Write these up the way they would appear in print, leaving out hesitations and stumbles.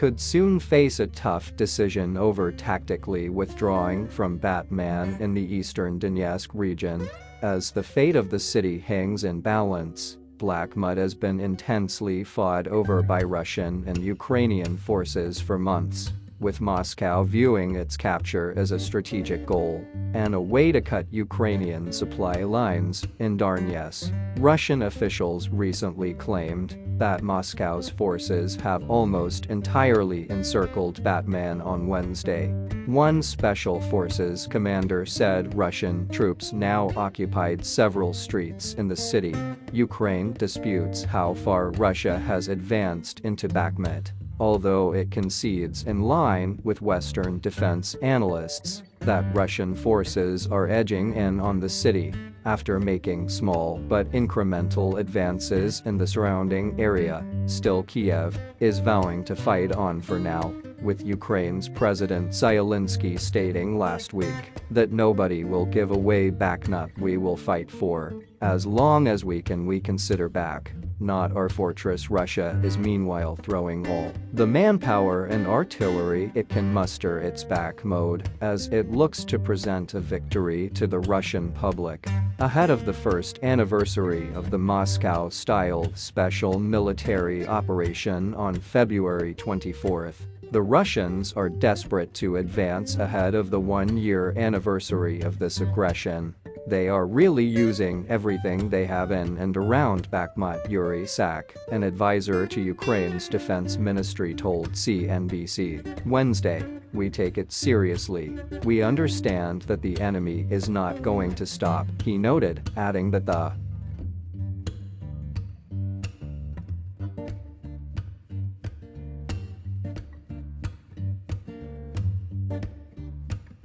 could soon face a tough decision over tactically withdrawing from Batman in the eastern Donetsk region. As the fate of the city hangs in balance, Bakhmut has been intensely fought over by Russian and Ukrainian forces for months, with Moscow viewing its capture as a strategic goal and a way to cut Ukrainian supply lines in Donetsk. Russian officials recently claimed that Moscow's forces have almost entirely encircled Batman on Wednesday. One Special Forces commander said Russian troops now occupied several streets in the city. Ukraine disputes how far Russia has advanced into Bakhmut, although it concedes, in line with Western defense analysts, that Russian forces are edging in on the city after making small but incremental advances in the surrounding area. Still, Kyiv is vowing to fight on for now, with Ukraine's President Zelensky stating last week that nobody will give away Bakhmut. We will fight for as long as we can. We consider back not our fortress. Russia is meanwhile throwing all the manpower and artillery it can muster its back mode as it looks to present a victory to the Russian public. Ahead of the first anniversary of the Moscow-style special military operation on February 24, the Russians are desperate to advance ahead of the one-year anniversary of this aggression. They are really using everything they have in and around Bakhmut, Yuri Sak, an advisor to Ukraine's defense ministry, told CNBC Wednesday. We take it seriously. We understand that the enemy is not going to stop, he noted, adding that the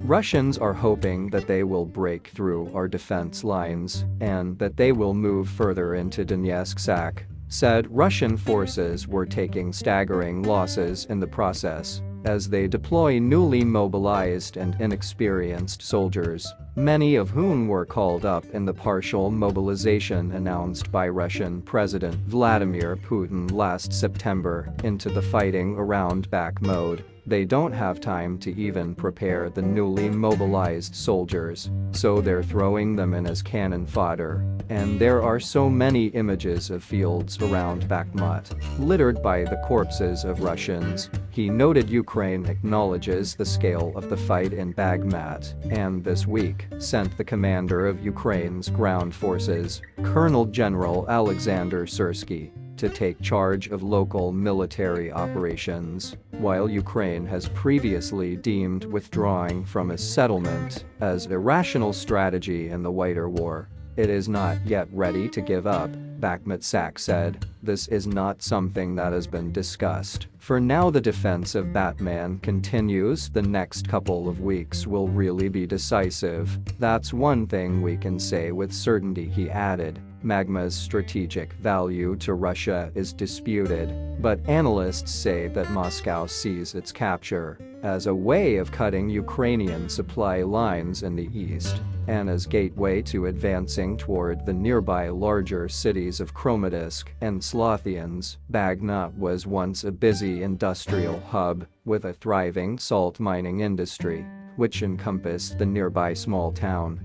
Russians are hoping that they will break through our defense lines and that they will move further into Donetsk. Sak said Russian forces were taking staggering losses in the process as they deploy newly mobilized and inexperienced soldiers, many of whom were called up in the partial mobilization announced by Russian President Vladimir Putin last September, into the fighting around Bakhmut. They don't have time to even prepare the newly mobilized soldiers, so they're throwing them in as cannon fodder. And there are so many images of fields around Bakhmut, littered by the corpses of Russians. He noted Ukraine acknowledges the scale of the fight in Bakhmut, and this week sent the commander of Ukraine's ground forces, Colonel General Alexander Syrsky, to take charge of local military operations, while Ukraine has previously deemed withdrawing from a settlement as irrational strategy in the wider war. It is not yet ready to give up, Bakhmut. Sak said. This is not something that has been discussed. For now, the defense of Batman continues. The next couple of weeks will really be decisive. That's one thing we can say with certainty, he added. Magma's strategic value to Russia is disputed, but analysts say that Moscow sees its capture as a way of cutting Ukrainian supply lines in the east and as gateway to advancing toward the nearby larger cities of Kramatorsk and Sloviansk. Bakhmut was once a busy industrial hub with a thriving salt mining industry, which encompassed the nearby small town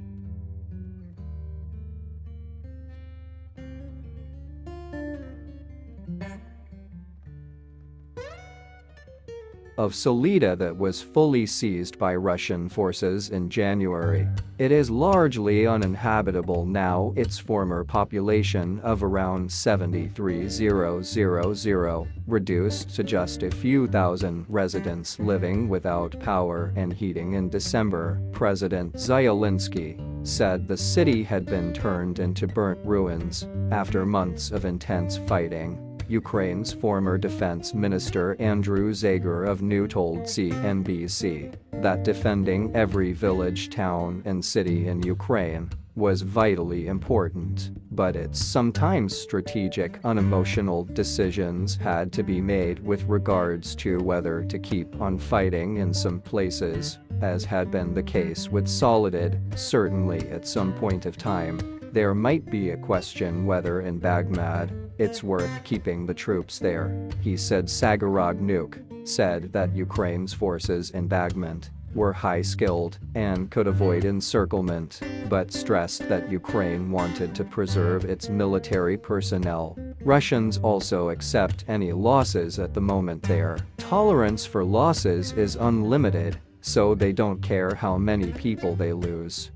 of Solida that was fully seized by Russian forces in January. It is largely uninhabitable now, its former population of around 73,000 reduced to just a few thousand residents living without power and heating in December. President Zelensky said the city had been turned into burnt ruins after months of intense fighting. Ukraine's former defense minister Andrew Zagar of New told CNBC that defending every village, town and city in Ukraine was vitally important, but its sometimes strategic, unemotional decisions had to be made with regards to whether to keep on fighting in some places, as had been the case with Solidad, certainly at some point of time. There might be a question whether in Bakhmut it's worth keeping the troops there, he said. Sagaragnuk said that Ukraine's forces in Bakhmut were high-skilled and could avoid encirclement, but stressed that Ukraine wanted to preserve its military personnel. Russians also accept any losses at the moment. Their tolerance for losses is unlimited, so they don't care how many people they lose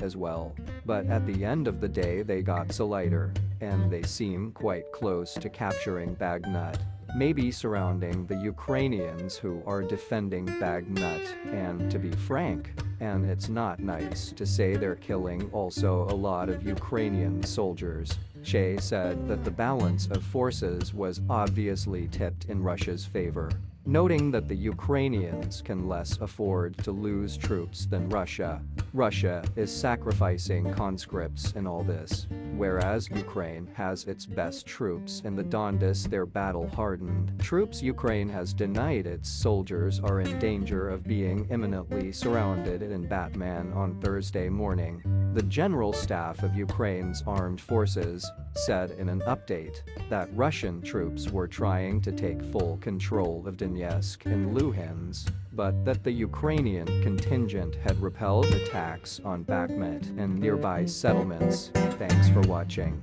as well. But at the end of the day they got lighter, and they seem quite close to capturing Bakhmut, maybe surrounding the Ukrainians who are defending Bakhmut. And to be frank, and it's not nice to say, they're killing also a lot of Ukrainian soldiers. Shea said that the balance of forces was obviously tipped in Russia's favor, noting that the Ukrainians can less afford to lose troops than Russia. Russia is sacrificing conscripts in all this, whereas Ukraine has its best troops in the Donbass. They're battle-hardened troops. Ukraine has denied its soldiers are in danger of being imminently surrounded in Batman on Thursday morning. The General Staff of Ukraine's armed forces said in an update that Russian troops were trying to take full control of Donetsk and Luhansk, but that the Ukrainian contingent had repelled attacks on Bakhmut and nearby settlements. Thanks for watching.